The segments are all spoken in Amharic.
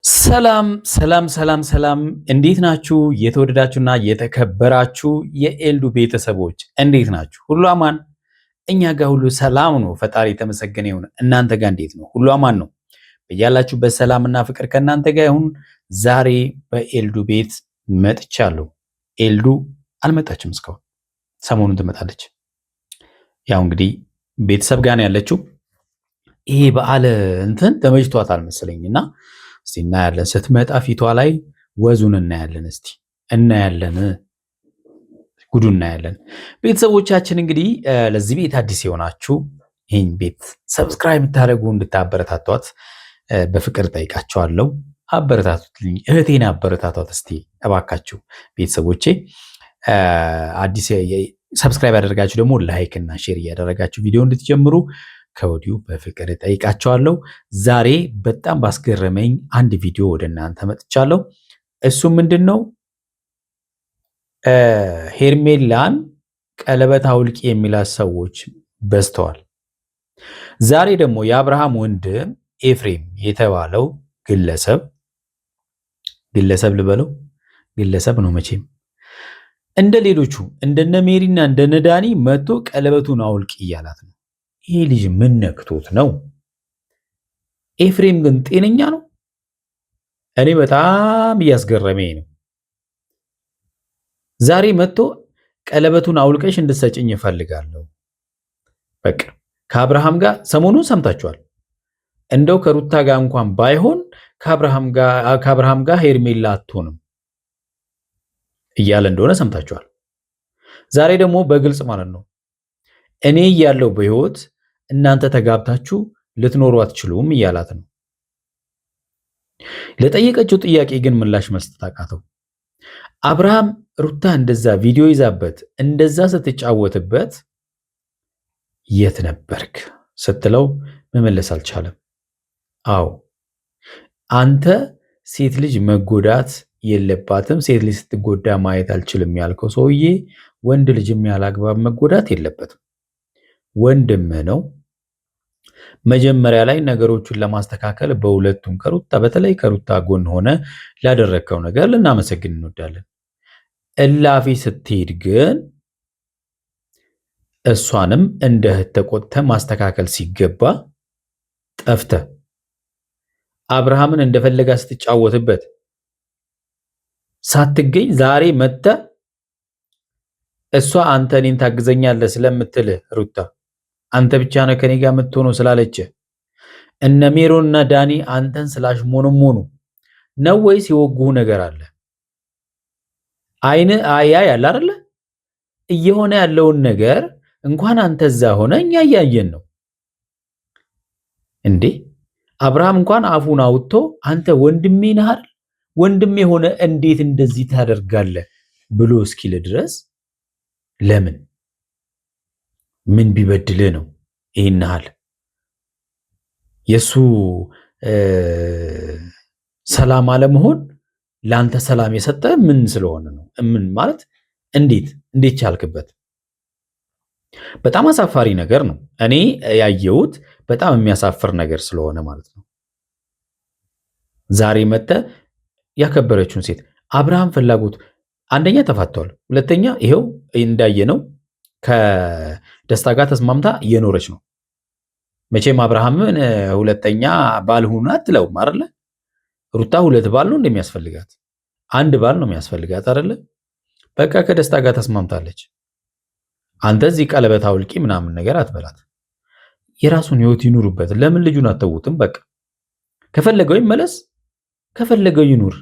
ሰላም ሰላም ሰላም ሰላም፣ እንዴት ናችሁ? የተወደዳችሁና የተከበራችሁ የኤልዱ ቤተሰቦች እንዴት ናችሁ? ሁሉ አማን? እኛ ጋር ሁሉ ሰላም ነው። ፈጣሪ የተመሰገነ ይሁን። እናንተ ጋር እንዴት ነው? ሁሉ አማን ነው? በያላችሁበት ሰላምና ፍቅር ከእናንተ ጋር ይሁን። ዛሬ በኤልዱ ቤት መጥቻለሁ። ኤልዱ አልመጣችም እስካሁን፣ ሰሞኑን ትመጣለች። ያው እንግዲህ ቤተሰብ ጋር ነው ያለችው። ይሄ በዓል እንትን ተመችቷታል መሰለኝና እስቲ እናያለን። ስትመጣ ፊቷ ላይ ወዙን እናያለን። እስቲ እናያለን፣ ጉዱ እናያለን። ቤተሰቦቻችን እንግዲህ ለዚህ ቤት አዲስ የሆናችሁ ይህን ቤት ሰብስክራይብ የምታደርጉ እንድታበረታቷት በፍቅር ጠይቃቸዋለሁ። አበረታቱልኝ፣ እህቴን አበረታቷት እስቲ እባካችሁ ቤተሰቦቼ። አዲስ ሰብስክራይብ ያደረጋችሁ ደግሞ ላይክ እና ሼር እያደረጋችሁ ቪዲዮ እንድትጀምሩ ከወዲሁ በፍቅር ጠይቃቸዋለሁ። ዛሬ በጣም ባስገረመኝ አንድ ቪዲዮ ወደ እናንተ መጥቻለሁ። እሱ ምንድን ነው? ሄርሜላን ቀለበት አውልቂ የሚላት ሰዎች በዝተዋል። ዛሬ ደግሞ የአብርሃም ወንድም ኤፍሬም የተባለው ግለሰብ ልበለው፣ ግለሰብ ነው መቼም፣ እንደ ሌሎቹ እንደነ ሜሪና እንደነ ዳኒ መጥቶ ቀለበቱን አውልቂ እያላት ነው። ይሄ ልጅ ምን ነክቶት ነው? ኤፍሬም ግን ጤነኛ ነው? እኔ በጣም እያስገረመኝ ነው። ዛሬ መጥቶ ቀለበቱን አውልቀሽ እንድትሰጭኝ እፈልጋለሁ። በቃ ከአብርሃም ጋር ሰሞኑን ሰምታችኋል። እንደው ከሩታ ጋር እንኳን ባይሆን ከአብርሃም ጋር ሄርሜላ አትሆንም እያለ እንደሆነ ሰምታችኋል። ዛሬ ደግሞ በግልጽ ማለት ነው እኔ እያለሁ በህይወት እናንተ ተጋብታችሁ ልትኖሩ አትችሉም እያላት ነው። ለጠየቀችው ጥያቄ ግን ምላሽ መስጠት አቃተው። አብርሃም ሩታ እንደዛ ቪዲዮ ይዛበት እንደዛ ስትጫወትበት የት ነበርክ ስትለው መመለስ አልቻለም። አዎ አንተ ሴት ልጅ መጎዳት የለባትም፣ ሴት ልጅ ስትጎዳ ማየት አልችልም ያልከው ሰውዬ ወንድ ልጅም ያለ አግባብ መጎዳት የለበትም። ወንድም ነው። መጀመሪያ ላይ ነገሮቹን ለማስተካከል በሁለቱም በተለይ ከሩታ ጎን ሆነ ላደረግከው ነገር ልናመሰግን እንወዳለን። እላፊ ስትሄድ ግን እሷንም እንደ እህት ተቆጥተህ ማስተካከል ሲገባ ጠፍተህ አብርሃምን እንደፈለጋ ስትጫወትበት ሳትገኝ ዛሬ መጥተህ እሷ አንተ እኔን ታግዘኛለህ ስለምትልህ ሩታ አንተ ብቻ ነህ ከኔ ጋር የምትሆነው ስላለች እነ ሜሮን እና ዳኒ አንተን ስላሽሞነሞኑ ነው ወይስ የወጉህ ነገር አለ? አይን ያለ አይደለ? እየሆነ ያለውን ነገር እንኳን አንተ እዛ ሆነ እኛ እያየን ነው እንዴ። አብርሃም እንኳን አፉን አውጥቶ አንተ ወንድሜ ነህ አይደል? ወንድሜ ሆነ እንዴት እንደዚህ ታደርጋለህ ብሎ እስኪል ድረስ ለምን ምን ቢበድልህ ነው ይሄን ያህል የሱ ሰላም አለመሆን ላንተ ሰላም የሰጠ ምን ስለሆነ ነው? ምን ማለት እንዴት ቻልክበት? በጣም አሳፋሪ ነገር ነው። እኔ ያየሁት በጣም የሚያሳፍር ነገር ስለሆነ ማለት ነው። ዛሬ መጥተ ያከበረችውን ሴት አብርሃም ፍላጎት አንደኛ ተፋቷል፣ ሁለተኛ ይሄው እንዳየነው ከደስታ ጋር ተስማምታ እየኖረች ነው። መቼም አብርሃምን ሁለተኛ ባል ሁና አትለውም አይደለ? ሩታ ሁለት ባል ነው እንደሚያስፈልጋት፣ አንድ ባል ነው የሚያስፈልጋት አይደለ? በቃ ከደስታ ጋር ተስማምታለች። አንተ እዚህ ቀለበት አውልቂ ምናምን ነገር አትበላት። የራሱን ህይወት ይኑርበት። ለምን ልጁን አተውትም? በቃ ከፈለገው ይመለስ፣ ከፈለገው ይኑር።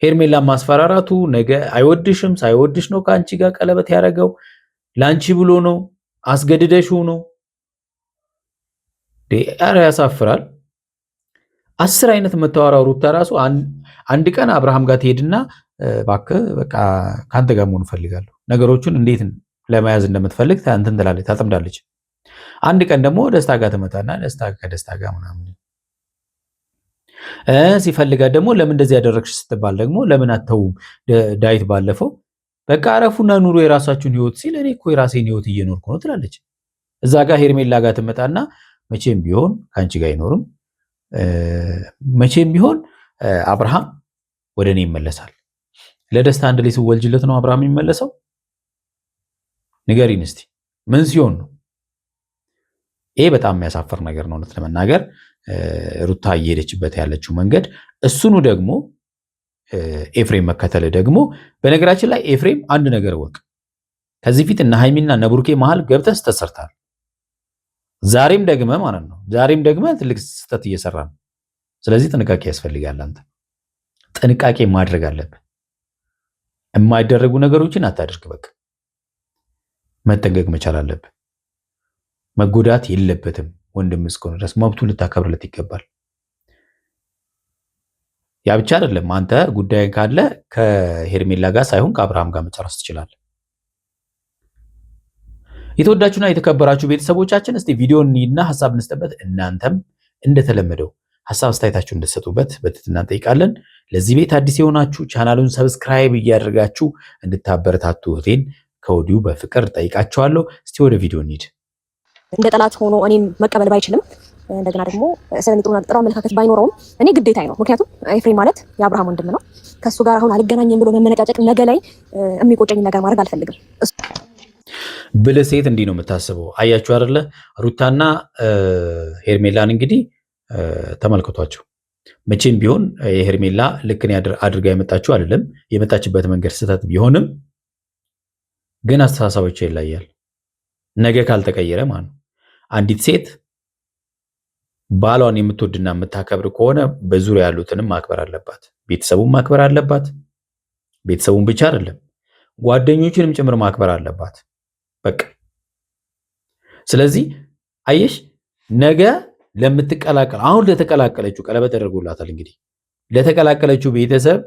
ሄርሜላ ማስፈራራቱ ነገ አይወድሽም ሳይወድሽ ነው ከአንቺ ጋር ቀለበት ያደረገው። ላንቺ ብሎ ነው፣ አስገድደሽው ነው። ኧረ ያሳፍራል። 10 አይነት መተዋራው ሩታ ራሱ አንድ ቀን አብርሃም ጋር ትሄድና እባክህ በቃ ካንተ ጋር መሆን እፈልጋለሁ፣ ነገሮቹን እንዴት ለመያዝ እንደምትፈልግ እንትን ትላለች፣ ታጠምዳለች። አንድ ቀን ደግሞ ደስታ ጋር ትመጣና ከደስታ ጋር ምናምን ሲፈልጋት ደግሞ ለምን እንደዚህ ያደረግሽ ስትባል ደግሞ ለምን አተውም ዳዊት ባለፈው በቃ አረፉና ኑሮ የራሳችሁን ህይወት ሲል እኔ እኮ የራሴን ህይወት እየኖርኩ ነው ትላለች። እዛ ጋር ሄርሜላ ጋር ትመጣና መቼም ቢሆን ከአንቺ ጋር አይኖርም መቼም ቢሆን አብርሃም ወደ እኔ ይመለሳል። ለደስታ አንድ ላይ ሲወልጅለት ነው አብርሃም የሚመለሰው? ንገሪን እስቲ ምን ሲሆን ነው? ይሄ በጣም የሚያሳፍር ነገር ነው እውነት ለመናገር ሩታ እየሄደችበት ያለችው መንገድ። እሱኑ ደግሞ ኤፍሬም መከተል ደግሞ በነገራችን ላይ ኤፍሬም አንድ ነገር ወቅ ከዚህ ፊት እነ ሃይሚና እነ ብሩኬ መሃል ገብተህ ስተሰርታል። ዛሬም ደግመህ ማለት ነው ዛሬም ደግመህ ትልቅ ስህተት እየሰራ ነው። ስለዚህ ጥንቃቄ ያስፈልጋል። አንተ ጥንቃቄ ማድረግ አለብህ። የማይደረጉ ነገሮችን አታድርግ። በቃ መጠንቀቅ መቻል አለብህ። መጎዳት የለበትም። ወንድም እስከሆነ ድረስ መብቱን ልታከብርለት ይገባል። ያ ብቻ አይደለም። አንተ ጉዳይ ካለ ከሄርሜላ ጋር ሳይሆን ከአብርሃም ጋር መጨረስ ትችላለህ። የተወዳችሁና የተከበራችሁ ቤተሰቦቻችን እስቲ ቪዲዮን እንሂድና ሀሳብ እንስጥበት። እናንተም እንደተለመደው ሀሳብ አስተያየታችሁ እንድትሰጡበት በትህትና እንጠይቃለን። ለዚህ ቤት አዲስ የሆናችሁ ቻናሉን ሰብስክራይብ እያደረጋችሁ እንድታበረታቱ እህቴን ከወዲሁ በፍቅር ጠይቃችኋለሁ። እስቲ ወደ ቪዲዮ እንሂድ። እንደ ጠላት ሆኖ እኔን መቀበል ባይችልም እንደገና ደግሞ ስለኔ ጥሩ አመለካከት ባይኖረውም እኔ ግዴታዬ ነው። ምክንያቱም ኤፍሬም ማለት የአብርሃም ወንድም ነው። ከሱ ጋር አሁን አልገናኝም ብሎ መመነጫጨቅ ነገ ላይ የሚቆጨኝ ነገር ማድረግ አልፈልግም። ብልህ ሴት እንዲህ ነው የምታስበው። አያችሁ አይደለ? ሩታና ሄርሜላን እንግዲህ ተመልከቷቸው። መቼም ቢሆን የሄርሜላ ልክን አድርጋ የመጣችው አይደለም። የመጣችበት መንገድ ስህተት ቢሆንም ግን አስተሳሰባቸው ይለያል። ነገ ካልተቀየረ ማለት ነው። አንዲት ሴት ባሏን የምትወድና የምታከብር ከሆነ በዙሪያ ያሉትንም ማክበር አለባት። ቤተሰቡን ማክበር አለባት። ቤተሰቡን ብቻ አይደለም ጓደኞችንም ጭምር ማክበር አለባት። በቃ ስለዚህ አየሽ ነገ ለምትቀላቀል አሁን ለተቀላቀለችው ቀለበት ተደርጎላታል። እንግዲህ ለተቀላቀለችው ቤተሰብ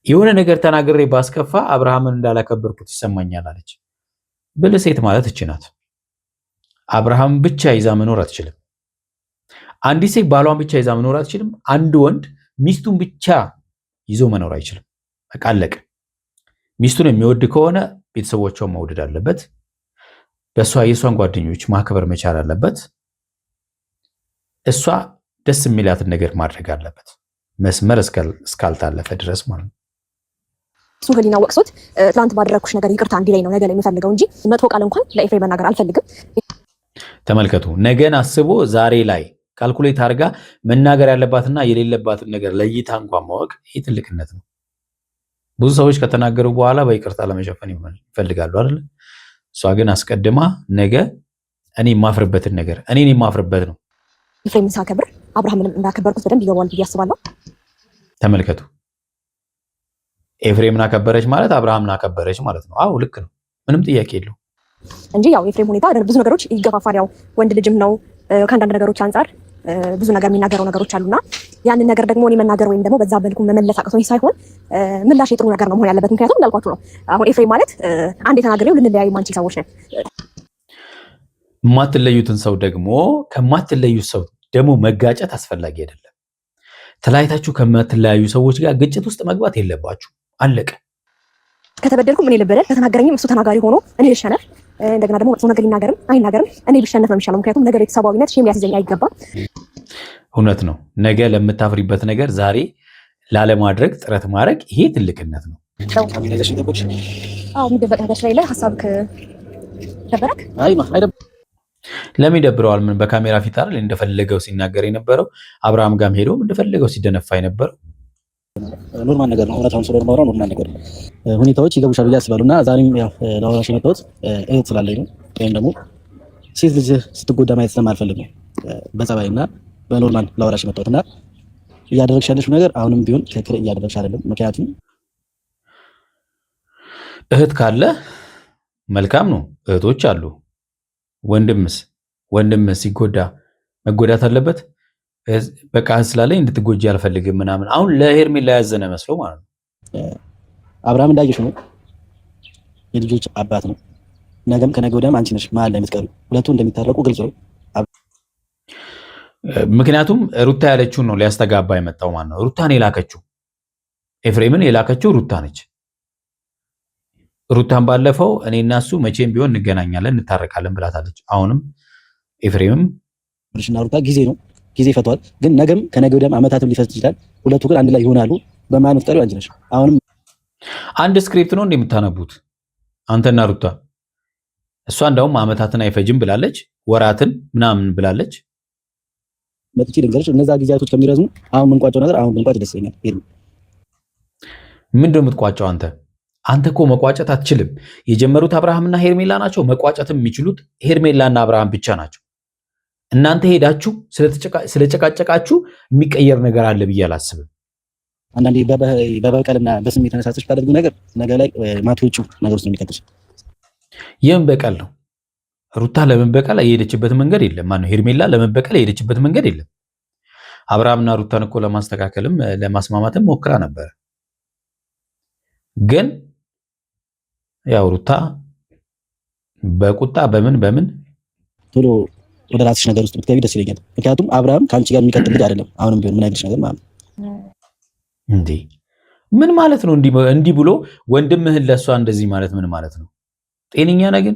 የሆነ ነገር ተናግሬ ባስከፋ አብርሃምን እንዳላከበርኩት ይሰማኛል አለች። ብልህ ሴት ማለት እቺ ናት። አብርሃም ብቻ ይዛ መኖር አትችልም። አንዲት ሴት ባሏን ብቻ ይዛ መኖር አትችልም። አንድ ወንድ ሚስቱን ብቻ ይዞ መኖር አይችልም። በቃ አለቀ። ሚስቱን የሚወድ ከሆነ ቤተሰቦቿን መውደድ አለበት። በእሷ የእሷን ጓደኞች ማክበር መቻል አለበት። እሷ ደስ የሚላትን ነገር ማድረግ አለበት፣ መስመር እስካልታለፈ ድረስ ማለት ነው። እሱ ህሊና ወቅሶት ትናንት ባደረግኩሽ ነገር ይቅርታ እንዲለኝ ነው ነገ ላይ የምፈልገው እንጂ መጥፎ ቃል እንኳን ለኤፍሬም መናገር አልፈልግም። ተመልከቱ፣ ነገን አስቦ ዛሬ ላይ ካልኩሌት አድርጋ መናገር ያለባትና የሌለባትን ነገር ለይታ እንኳን ማወቅ ይህ ትልቅነት ነው። ብዙ ሰዎች ከተናገሩ በኋላ በይቅርታ ለመሸፈን ይፈልጋሉ አይደል? እሷ ግን አስቀድማ ነገ እኔ የማፍርበትን ነገር እኔን የማፍርበት ነው። ኤፍሬምን ሳከብር አብርሃምንም እንዳከበርኩት በደንብ ይገባዋል ብዬ አስባለሁ። ተመልከቱ፣ ኤፍሬምን አከበረች ማለት አብርሃምን አከበረች ማለት ነው። አዎ ልክ ነው፣ ምንም ጥያቄ የለው እንጂ ያው ኤፍሬም ሁኔታ ብዙ ነገሮች ይገፋፋል። ያው ወንድ ልጅም ነው። ከአንዳንድ ነገሮች አንጻር ብዙ ነገር የሚናገረው ነገሮች አሉና ያንን ነገር ደግሞ እኔ መናገር ወይም ደግሞ በዛ በልኩ መመለስ አቅቶኝ ሳይሆን ምላሽ የጥሩ ነገር ነው መሆን ያለበት። ምክንያቱም እንዳልኳችሁ ነው። አሁን ኤፍሬም ማለት አንድ የተናገረው ልንለያዩ ማንችል ሰዎች ነን። የማትለዩትን ሰው ደግሞ ከማትለዩት ሰው ደግሞ መጋጨት አስፈላጊ አይደለም። ተለያይታችሁ ከማትለያዩ ሰዎች ጋር ግጭት ውስጥ መግባት የለባችሁ። አለቀ። ከተበደልኩም እኔ ልበደል፣ ከተናገረኝም እሱ ተናጋሪ ሆኖ እኔ ልሸነፍ። እንደገና ደግሞ መጥፎ ነገር ሊናገርም አይናገርም እኔ ብሸነፍ ነው የሚሻለው። ምክንያቱም ነገር ቤተሰባዊነት ሼም ሊያስይዘኝ አይገባም። እውነት ነው። ነገ ለምታፍሪበት ነገር ዛሬ ላለማድረግ ጥረት ማድረግ ይሄ ትልቅነት ነው። የሚደበቅ ነገር ስለሌለ ሀሳብ ደበረክ? ለምን ይደብረዋል? ምን በካሜራ ፊት አይደል እንደፈለገው ሲናገር የነበረው? አብርሃም ጋርም ሄዶ እንደፈለገው ሲደነፋ የነበረው ኖርማል ነገር ነው። እውነታውን ስለሆነ ማውራት ኖርማል ነገር ነው። ሁኔታዎች ይገቡሻል ብዬ አስባለሁ እና ዛሬም ያው ለአውራሽ የመጣሁት እህት ስላለኝ ነው። ወይም ደግሞ ሴት ልጅ ስትጎዳ ማየት ስለማልፈልግ ነው በጸባይ እና በኖርማል ለአውራሽ የመጣሁት እና እያደረግሽ ያለሽው ነገር አሁንም ቢሆን ትክክል እያደረግሽ አይደለም። ምክንያቱም እህት ካለ መልካም ነው፣ እህቶች አሉ። ወንድምስ ሲጎዳ መጎዳት አለበት። በቃ ስላለኝ እንድትጎጂ አልፈልግም ምናምን። አሁን ለሄርሜላ ያዘነ መስሎ ማለት ነው። አብርሃም እንዳየሽው ነው፣ የልጆች አባት ነው። ነገም ከነገ ወዲያም አንቺ ነሽ መሀል ላይ የምትቀሩ። ሁለቱ እንደሚታረቁ ግልጽ ነው። ምክንያቱም ሩታ ያለችውን ነው ሊያስተጋባ የመጣው ማለት ነው። ሩታን የላከችው ኤፍሬምን የላከችው ሩታ ነች። ሩታን ባለፈው እኔ እና እሱ መቼም ቢሆን እንገናኛለን እንታረቃለን ብላታለች። አሁንም ኤፍሬምም አብርሽና ሩታ ጊዜ ፈቷል። ግን ነገም ከነገ ወዲያም አመታትም ሊፈጅ ይችላል። ሁለቱ ግን አንድ ላይ ይሆናሉ። በማን ፍጠሪው አንቺ ነሽ። አሁንም አንድ ስክሪፕት ነው እንደምታነቡት አንተና ሩታ። እሷ እንደውም አመታትን አይፈጅም ብላለች፣ ወራትን ምናምን ብላለች። መጥቼ ልንገርሽ እነዛ ጊዜያቶች ከሚረዝሙ አሁን ምንቋጨው ነገር አሁን ብንቋጭ ደስ ይለኛል። ምንድን ነው የምትቋጨው አንተ? አንተ እኮ መቋጨት አትችልም። የጀመሩት አብርሃምና ሄርሜላ ናቸው። መቋጨትም የሚችሉት ሄርሜላና አብርሃም ብቻ ናቸው። እናንተ ሄዳችሁ ስለጨቃጨቃችሁ የሚቀየር ነገር አለ ብዬ አላስብም። አንዳንዴ በበቀልና በስሜት ተነሳስተሽ ታደርጉ ነገር ነገ ላይ ማትወጪ ነገር ውስጥ ነው የሚከተሽ። ይህም በቀል ነው። ሩታ ለመበቀል የሄደችበት መንገድ የለም። ማነው ሄርሜላ ለመበቀል የሄደችበት መንገድ የለም። አብርሃምና ሩታን እኮ ለማስተካከልም ለማስማማትም ሞክራ ነበር። ግን ያው ሩታ በቁጣ በምን ቶሎ ወደ ራስሽ ነገር ውስጥ ብትገቢ ደስ ይለኛል። ምክንያቱም አብርሃም ከአንቺ ጋር የሚቀጥል ልጅ አይደለም። አሁንም ቢሆን ምን አይልሽ ነገር ማለት ነው እንዴ? ምን ማለት ነው? እንዲህ ብሎ ወንድምህን ለሷ እንደዚህ ማለት ምን ማለት ነው? ጤነኛ ነህ? ግን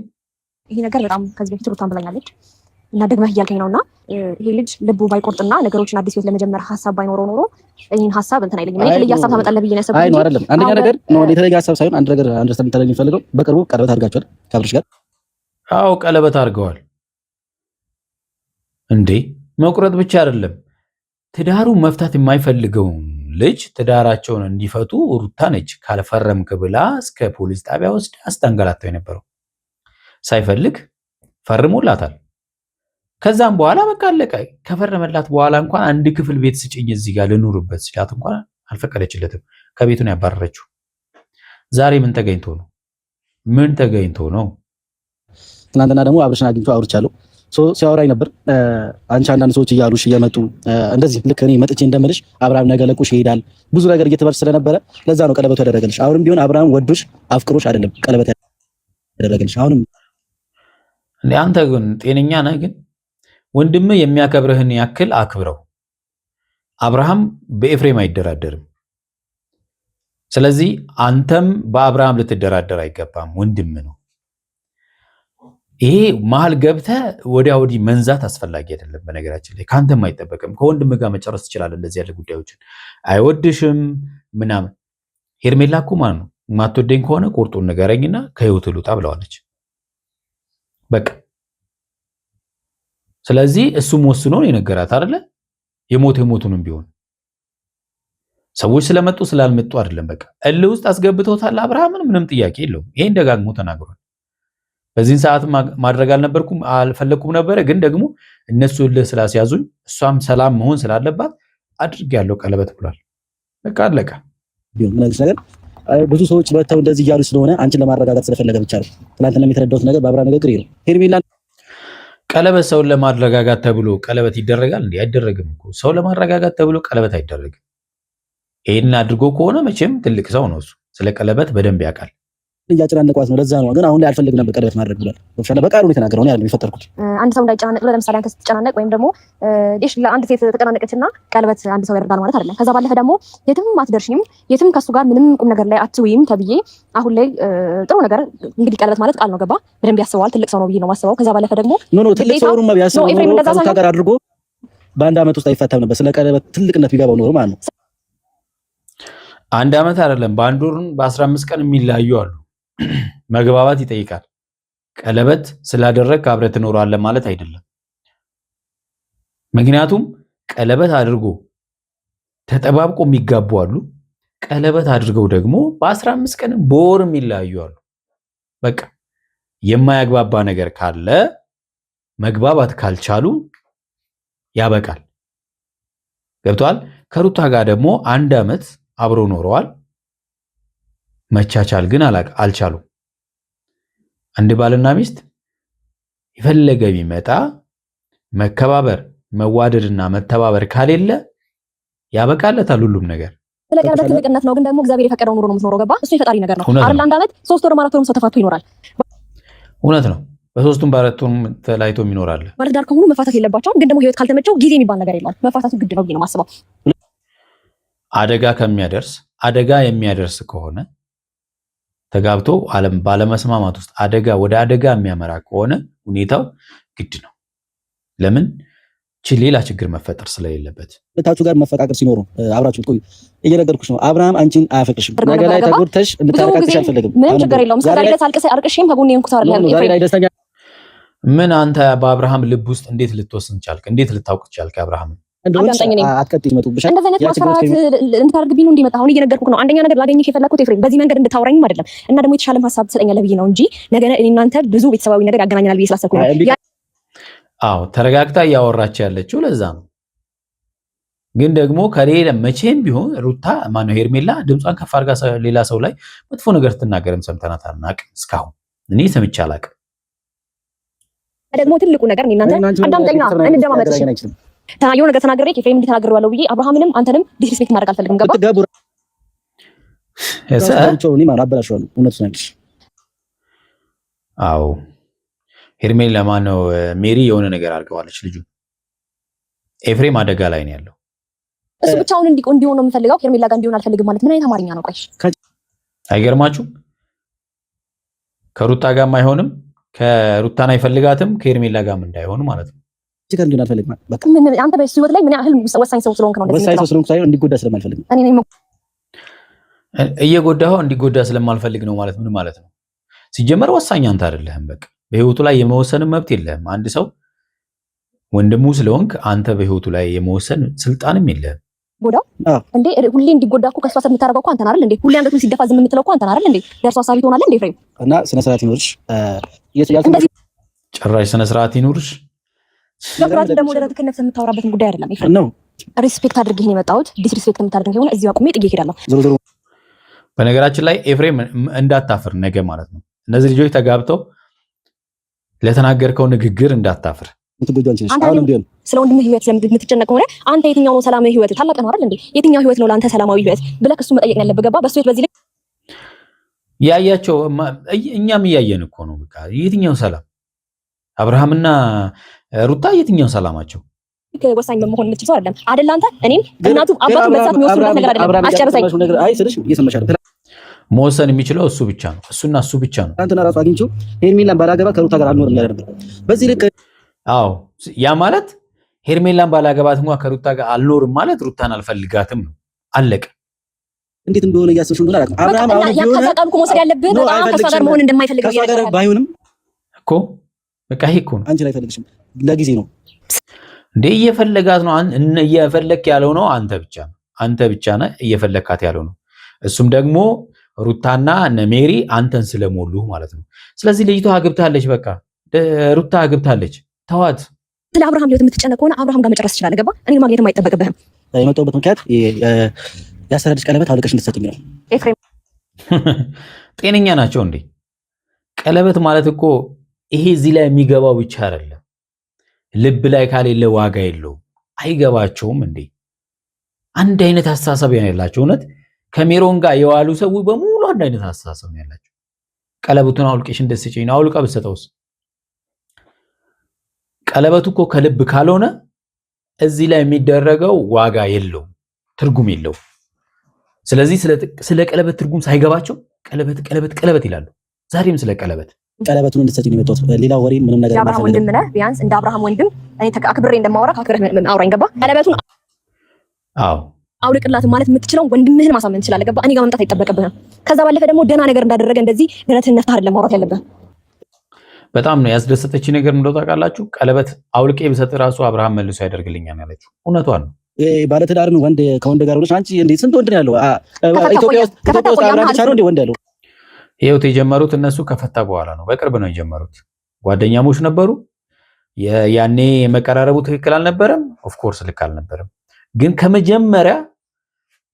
ይሄ ነገር በጣም ከዚህ በፊት ሩታን ብላኛለች እና ደግመህ እያልከኝ ነውና ይሄ ልጅ ልቡ ባይቆርጥና ነገሮችን አዲስ ህይወት ለመጀመር ሀሳብ ባይኖረው ኖሮ ይሄን ሀሳብ እንትን አይለኝም። እኔ የተለየ ሀሳብ ታመጣለህ ብዬ ነው ያሰብኩት። አይ ነው አይደለም። አንደኛ ነገር ነው የተለየ ሀሳብ ሳይሆን አንድ ነገር አንደርስታንድ ታደርግ የሚፈልገው በቅርቡ ቀለበት አድርጋችኋል ከአብርሽ ጋር? አዎ ቀለበት አድርገዋል። እንዴ መቁረጥ ብቻ አይደለም፣ ትዳሩ መፍታት የማይፈልገውን ልጅ ትዳራቸውን እንዲፈቱ ሩታ ነች ካልፈረምክ ብላ እስከ ፖሊስ ጣቢያ ወስዳ አስታንገላታው የነበረው። ሳይፈልግ ፈርሞላታል። ከዛም በኋላ በቃ አለቀ። ከፈረመላት በኋላ እንኳን አንድ ክፍል ቤት ስጭኝ እዚህ ጋር ልኑርበት ሲላት እንኳን አልፈቀደችለትም። ከቤቱን ያባረረችው። ዛሬ ምን ተገኝቶ ነው? ምን ተገኝቶ ነው? ትናንትና ደግሞ አብርሽን አግኝቶ አውርቻለሁ ሲያወራኝ ነበር። አንቺ አንዳንድ ሰዎች እያሉሽ እየመጡ እንደዚህ ልክ እኔ መጥቼ እንደምልሽ አብርሃም ነገ ለቁሽ ይሄዳል ብዙ ነገር እየተባልሽ ስለነበረ ለዛ ነው ቀለበቱ ያደረገልሽ። አሁንም ቢሆን አብርሃም ወዶሽ አፍቅሮሽ አይደለም ቀለበት ያደረገልሽ። አሁንም አንተ ግን ጤነኛ ነህ? ግን ወንድምህ የሚያከብርህን ያክል አክብረው። አብርሃም በኤፍሬም አይደራደርም። ስለዚህ አንተም በአብርሃም ልትደራደር አይገባም። ወንድም ነው። ይሄ መሀል ገብተህ ወዲያ ወዲህ መንዛት አስፈላጊ አይደለም። በነገራችን ላይ ከአንተም አይጠበቅም። ከወንድም ጋር መጨረስ ትችላለህ። እንደዚህ ያለ ጉዳዮችን አይወድሽም ምናምን። ሄርሜላ እኮ ማለት ነው የማትወደኝ ከሆነ ቁርጡን ንገረኝና ከህይወት ልውጣ ብለዋለች። በቃ ስለዚህ እሱም ወስኖ ነው የነገራት አይደለ? የሞቱንም ቢሆን ሰዎች ስለመጡ ስላልመጡ አይደለም። በቃ እልህ ውስጥ አስገብተውታል አብርሃምን። ምንም ጥያቄ የለውም። ይሄን ደጋግሞ ተናግሯል። በዚህን ሰዓት ማድረግ አልፈለኩም ነበረ፣ ግን ደግሞ እነሱ እልህ ስላስያዙኝ እሷም ሰላም መሆን ስላለባት አድርጌያለሁ ቀለበት ብሏል። በቃ አለቀ። ብዙ ሰዎች መጥተው እንደዚህ እያሉ ስለሆነ አንቺን ለማረጋጋት ስለፈለገ ብቻ ነው። ትናንትና የተረዳሁት ነገር በአብርሃም ንግግር ነው። ሄርሜላ ቀለበት ሰውን ለማረጋጋት ተብሎ ቀለበት ይደረጋል እንዴ? አይደረግም እኮ። ሰው ለማረጋጋት ተብሎ ቀለበት አይደረግም። ይሄን አድርጎ ከሆነ መቼም ትልቅ ሰው ነው እሱ። ስለ ቀለበት በደንብ ያውቃል። እያጨናነቋት ነው። ለዛ ነው። ግን አሁን ላይ አልፈልግም ነበር ቀለበት ማድረግ ብሏል። ወፍሻለ በቃሉ ነው የተናገረው። ነው ያለው የፈጠርኩት። አንድ ሰው እንዳይጨናነቅ ብለህ ለምሳሌ አንተ ስትጨናነቅ ወይም ደግሞ ዲሽ ለአንድ ሴት ተጨናነቀችና ቀለበት አንድ ሰው ያደርጋል ማለት አይደለም። ከዛ ባለፈ ደግሞ የትም አትደርሽም፣ የትም ከሱ ጋር ምንም ቁም ነገር ላይ አትውይም ተብዬ አሁን ላይ ጥሩ ነገር እንግዲህ ቀለበት ማለት ቃል ነው። ገባ? በደንብ ያስበዋል። ትልቅ ሰው ነው ብዬ ነው ማስበው። ከዛ ባለፈ ደግሞ ኖ ትልቅ ሰው ነው ቢያስበው ከሩታ ጋር አድርጎ በአንድ አመት ውስጥ አይፈታም ነበር። ስለ ቀለበት ትልቅነት ቢገባው ኖሮ ማለት ነው። አንድ አመት አይደለም በአንድ ወር በ15 ቀን የሚለያዩ አሉ። መግባባት ይጠይቃል። ቀለበት ስላደረግ አብረህ ትኖራለህ ማለት አይደለም። ምክንያቱም ቀለበት አድርጎ ተጠባብቆ የሚጋቡ አሉ። ቀለበት አድርገው ደግሞ በ15 ቀን በወር የሚለያዩ አሉ። በቃ የማያግባባ ነገር ካለ መግባባት ካልቻሉ ያበቃል። ገብቷል? ከሩታ ጋር ደግሞ አንድ አመት አብሮ ኖረዋል። መቻቻል ግን አልቻሉም። አንድ ባልና ሚስት የፈለገ ቢመጣ መከባበር፣ መዋደድና መተባበር ካሌለ ያበቃለታል ሁሉም ነገር። ስለቀለበት ትልቅነት ነው። ግን ደግሞ እግዚአብሔር የፈቀደው ኑሮ ነው የምትኖረው። ገባ? እሱ የፈጣሪ ነገር ነው አይደል? አንድ አመት 3 ወር 4 ወር ሰው ተፋቶ ይኖራል። እውነት ነው። በ3ቱም በ4ቱም ተለያይቶም ይኖራል። ባለ ትዳር ከሆኑ መፋታት የለባቸውም። ግን ደግሞ ህይወት ካልተመቸው ጊዜ የሚባል ነገር የለም። መፋታቱ ግድ ነው ብዬ ነው የማስበው። አደጋ የሚያደርስ ከሆነ ተጋብቶ ባለመስማማት ውስጥ ወደ አደጋ የሚያመራ ከሆነ ሁኔታው ግድ ነው። ለምን ሌላ ችግር መፈጠር ስለሌለበት ሁለታችሁ ጋር መፈቃቀር ሲኖሩ አብራችሁ ቆዩ። እየነገርኩሽ ነው። አብርሃም አንቺን አያፈቅርሽም። ነገ ላይ ተጎድተሽ እንድታረቃቅሽ አልፈልግም። ምንም ችግር የለውም። እስከ ዛሬ ድረስ አልቅሰህ አርቅሽም ከጎኔ እንኩት አይደለም። ዛሬ ላይ ደስተኛ ምን አንተ በአብርሃም ልብ ውስጥ እንዴት ልትወስን ቻልክ? እንዴት ልታውቅ ቻልክ? አብርሃም አትቀጥይ ይመጡብሻል። እንደዚህ አይነት ማስፈራራት እንድታደርግብኝ ነው እንዲመጣ አሁን እየነገርኩህ ነው። አንደኛ ነገር ላገኝህ የፈለኩት ኤፍሬም በዚህ መንገድ እንድታወራኝም አይደለም እና ደግሞ የተሻለም ሀሳብ ትሰጠኛለህ ብዬ ነው እንጂ ነገ እኔ እናንተ ብዙ ቤተሰባዊ ነገር ያገናኘናል ብዬ ስላሰብኩ ነው። አዎ ተረጋግታ እያወራች ያለችው ለዛ ነው። ግን ደግሞ ከሌላ መቼም ቢሆን ሩታ ማነው ሄርሜላ ድምጿን ከፍ አድርጋ ሌላ ሰው ላይ መጥፎ ነገር ትናገርም ሰምተናት አናውቅም። እስካሁን እኔ ሰምቼ አላውቅም። ደግሞ ትልቁ ነገር እናንተ አዳምጠኛ እንደማመጥ የሆነ ነገር ተናግሬ ኤፍሬም እንድትናገረዋለሁ ብዬ አብርሃምንም አንተንም ዲስሪስፔክት ማድረግ አልፈልግም። ገባ? አዎ ሄርሜላ ማነው ሜሪ የሆነ ነገር አድርገዋለች። ልጁ ኤፍሬም አደጋ ላይ ነው ያለው። እሱ ብቻውን እንዲሆን ነው የምፈልገው። ሄርሜላ ጋር እንዲሆን አልፈልግም ማለት ምን አይነት አማርኛ ነው? ቆይሽ አይገርማችሁም? ከሩታ ጋርም አይሆንም፣ ከሩታን አይፈልጋትም፣ ከሄርሜላ ጋርም እንዳይሆን ማለት ነው። ችግር እንዲሆን አልፈልግም። በቃ አንተ በሱ ህይወት ላይ ምን ያህል ወሳኝ ሰው ስለሆንክ ነው እንደዚህ ወሳኝ ሰው ስለሆንክ ሳይሆን እንዲጎዳ ስለማልፈልግ ነው። እኔ እየጎዳኸው እንዲጎዳ ስለማልፈልግ ነው ማለት ምን ማለት ነው? ሲጀመር ወሳኝ አንተ አይደለህም። በቃ በህይወቱ ላይ የመወሰን መብት የለህም። አንድ ሰው ወንድሙ ስለሆንክ አንተ በህይወቱ ላይ የመወሰን ስልጣንም የለህም። ጎዳው እንዴ ሁሌ እንዲጎዳ እኮ ከሷ ሰብ የምታደርገው እኮ አንተን አይደል እንዴ? ሁሌ አንገቱን ሲደፋ ዝም የምትለው እኮ አንተን አይደል እንዴ? ለእርሷ ሀሳቢ ትሆናለህ እንዴ? ኤፍሬም እና ስነ ስርዓት ይኖርሽ። ጭራሽ ስነ ስርዓት ይኖርሽ። ለፍራት ደግሞ ደረትክ ነፍስ የምታወራበትን ጉዳይ አይደለም ኤፍሬም ነው። ሪስፔክት አድርጌ ነው የመጣሁት። ዲስሪስፔክት የምታደርገው ከሆነ እዚሁ አቁሜ ጥዬ እሄዳለሁ። ዞሮ በነገራችን ላይ ኤፍሬም እንዳታፍር ነገ ማለት ነው። እነዚህ ልጆች ተጋብተው ለተናገርከው ንግግር እንዳታፍር። ስለ ወንድምህ ህይወት ስለምትጨነቅ ከሆነ አንተ የትኛው ነው ሰላማዊ ህይወት? ታላቅ ነው አይደል እንዴ? የትኛው ህይወት ነው ለአንተ ሰላማዊ ህይወት ብለህ እሱ መጠየቅ ያለብህ። ገባ? በሱ ህይወት በዚህ ላይ ያያቸው እኛም እያየን እኮ ነው። በቃ የትኛው ሰላም አብርሃምና ሩታ የትኛው ሰላማቸው? ወሳኝ በመሆን የምትችል ሰው አይደለም አይደል አንተ? እኔም እናቱም አባቱም በዛት የሚወስኑበት ነገር አይደለም። አስጨርሰኝ። አይ ስልሽ እየሰማሽ አይደል? መወሰን የሚችለው እሱ ብቻ ነው። እሱና እሱ ብቻ ነው። አንተና ራሱ አግኝቼው ሄርሜላን ባላገባ ከሩታ ጋር አልኖርም ያለ ነበር። በዚህ ልክ አዎ፣ ያ ማለት ሄርሜላን ባላገባት እንኳን ከሩታ ጋር አልኖርም ማለት ሩታን አልፈልጋትም ነው። አለቀ። እንዴት እንደሆነ እያሰብሽ እንደሆነ አላውቅም። አብርሃም አሁን ያካታታሉ እኮ መውሰድ ያለብህ በጣም ከሷ ጋር መሆን እንደማይፈልግ ከሷ ጋር ባይሆንም እኮ በቃ ይሄ እኮ ነው። አንቺ ላይ ፈልግሽም ለጊዜ ነው እንዴ? እየፈለጋት ነው። እየፈለክ ያለው ነው አንተ ብቻ ነው። አንተ ብቻ ነህ እየፈለካት ያለው ነው። እሱም ደግሞ ሩታና ሜሪ አንተን ስለሞሉ ማለት ነው። ስለዚህ ልጅቷ አግብታለች። በቃ ሩታ አግብታለች። ተዋት። ስለ አብርሃም ህይወት የምትጨነቅ ከሆነ አብርሃም ጋር መጨረስ ትችላለህ። ገባ? እኔ ማግኘትም አይጠበቅብህም። የመጣሁበት ምክንያት ያሰረድሽ ቀለበት አውልቀሽ እንድትሰጥኝ ነው። ኤፍሬም ጤነኛ ናቸው እንዴ? ቀለበት ማለት እኮ ይሄ እዚህ ላይ የሚገባው ብቻ አይደለም። ልብ ላይ ካሌለ ዋጋ የለውም። አይገባቸውም እንዴ? አንድ አይነት አስተሳሰብ ያላቸው እውነት ከሜሮን ጋር የዋሉ ሰው በሙሉ አንድ አይነት አስተሳሰብ ነው ያላቸው። ቀለበቱን አውልቀሽ እንደስጭኝ ነው። አውልቃ ብትሰጠውስ? ቀለበቱ እኮ ከልብ ካልሆነ እዚህ ላይ የሚደረገው ዋጋ የለውም፣ ትርጉም የለውም። ስለዚህ ስለ ቀለበት ትርጉም ሳይገባቸው ቀለበት ቀለበት ቀለበት ይላሉ። ዛሬም ስለ ቀለበቱን እንድትሰጪኝ ነው የመጣሁት። ሌላ ወሬ ምንም ነገር አብርሃም ወንድም ነህ። ቢያንስ እንደ አብርሃም ወንድም እኔ አክብሬ እንደማወራ አክብረህ አውራኝ። ገባ? ቀለበቱን አዎ አውልቅላት ማለት የምትችለው ወንድምህን ማሳመን ትችላለህ። ገባ? እኔ ጋር መምጣት አይጠበቅብህም። ከዛ ባለፈ ደግሞ ደህና ነገር እንዳደረገ እንደዚህ ደረትህን ነፍተህ አይደለም ማውራት ያለብህ። በጣም ነው ያስደሰተች ነገር እንደው ታውቃላችሁ። ቀለበት አውልቄ ብሰጥ ራሱ አብርሃም መልሶ ያደርግልኛል ያለችው እውነቷን ነው። ባለትዳርን ወንድ ከወንድ ጋር ሆነሽ አንቺ እንዴ ስንት ወንድ ነው ያለው? ኢትዮጵያ ውስጥ አብርሃም ብቻ ነው እንዴ ወንድ ያለው? ይሄው የጀመሩት እነሱ ከፈታ በኋላ ነው። በቅርብ ነው የጀመሩት። ጓደኛሞች ነበሩ። ያኔ የመቀራረቡ ትክክል አልነበረም። ኦፍ ኮርስ ልክ አልነበረም። ግን ከመጀመሪያ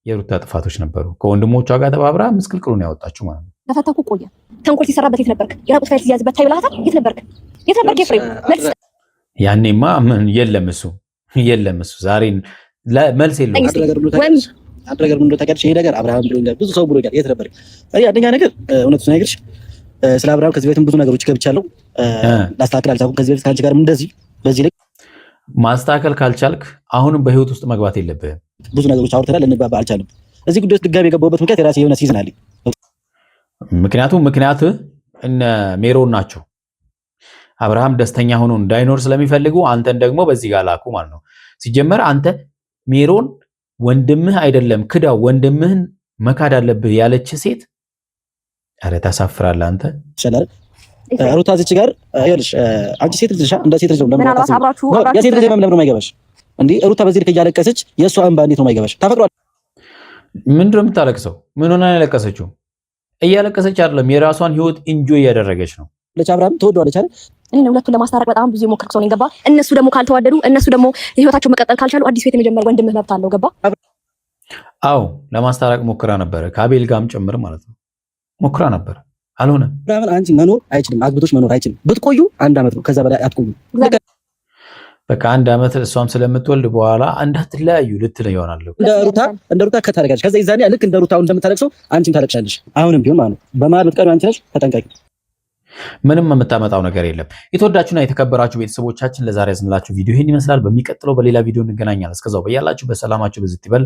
የሩታ ጥፋቶች ነበሩ። ከወንድሞቿ ጋር ተባብራ ምስቅልቅሉን ያወጣችሁ ማለት ነው። ተፈታኩ ቆየ። ተንኮል ሲሰራበት የት ነበርክ? የራቁት ፋይል ሲያዝበት ታይ ብለሃታል። የት ነበርክ? የት ነበርክ ኤፍሬም? መልስ ያኔማ ምን የለም እሱ ዛሬ መልስ የለውም። አንድ ነገር ምን ተቀርሽ ይሄ ነገር አብርሃም ብሎኛል፣ ብዙ ሰው ብሎኛል። የት ነበርክ? አንደኛ ነገር እውነቱን ነገርሽ ስለ አብርሃም ከዚህ በፊትም ብዙ ነገሮች ገብቻለሁ። ላስተካክል አልቻልኩም። ከዚህ በፊት ከአንቺ ጋርም እንደዚህ በዚህ ላይ ማስተካከል ካልቻልክ አሁንም በህይወት ውስጥ መግባት የለብህም። ብዙ ነገሮች አውርተናል፣ ልንግባባ አልቻልንም። እዚህ ጉዳይ ውስጥ ድጋሚ የገባሁበት ምክንያት የራሴ የሆነ ሲዝን አለኝ። ምክንያት እነ ሜሮን ናቸው። አብርሃም ደስተኛ ሆኖ እንዳይኖር ስለሚፈልጉ አንተን ደግሞ በዚህ ጋር ላኩ ማለት ነው። ሲጀመር አንተ ሜሮን ወንድምህ አይደለም ክዳው ወንድምህን መካድ አለብህ ያለች ሴት አረ ታሳፍራለህ አንተ። ይችላል ሩታ እዚች ጋር ይኸውልሽ አንቺ ሴት ልጅ እንደ ሴት ልጅ ነው የሴት ልጅ ለምን ነው የማይገባሽ እንዴ? ሩታ በዚህ ልክ እያለቀሰች የእሷ እንባ እንዴት ነው የማይገባሽ? ታፈቅሯል። ምንድን ነው የምታለቅሰው? ምን ሆና ነው ያለቀሰችው? እያለቀሰች አይደለም የራሷን ህይወት ኢንጆይ እያደረገች ነው። ለቻብራም ትወደዋለች አይደል? እኔ ሁለቱን ለማስታረቅ በጣም ብዙ የሞከርኩ ሰው ነኝ ገባ። እነሱ ደግሞ ካልተዋደዱ እነሱ ደግሞ ህይወታቸው መቀጠል ካልቻሉ አዲስ ቤት የመጀመር ወንድምህ መብት አለው ገባ። አዎ ለማስታረቅ ሞክራ ነበር ከአቤል ጋርም ጭምር ማለት ነው ሞክራ ነበር አልሆነ። ብራምን አንቺ መኖር አይችልም አግብቶሽ መኖር አይችልም። ብትቆዩ 1 አመት ነው ከዛ በላይ አትቆዩ። በቃ 1 አመት እሷም ስለምትወልድ በኋላ እንዳትለያዩ ልትል ይሆናል። እንደ ሩታ ከታረጋች ከዛ ይዛኔ ልክ እንደ ሩታው እንደምታለቅሰው አንቺም ታለቅሻለሽ። አሁንም ቢሆን ማለት ነው በመሀል ብትቀሩ አንቺ ነሽ ተጠንቀቂ። ምንም የምታመጣው ነገር የለም። የተወዳችሁና የተከበራችሁ ቤተሰቦቻችን ለዛሬ ያዝንላችሁ ቪዲዮ ይሄን ይመስላል። በሚቀጥለው በሌላ ቪዲዮ እንገናኛለን። እስከዛው በያላችሁ በሰላማችሁ ብዝት ይበል።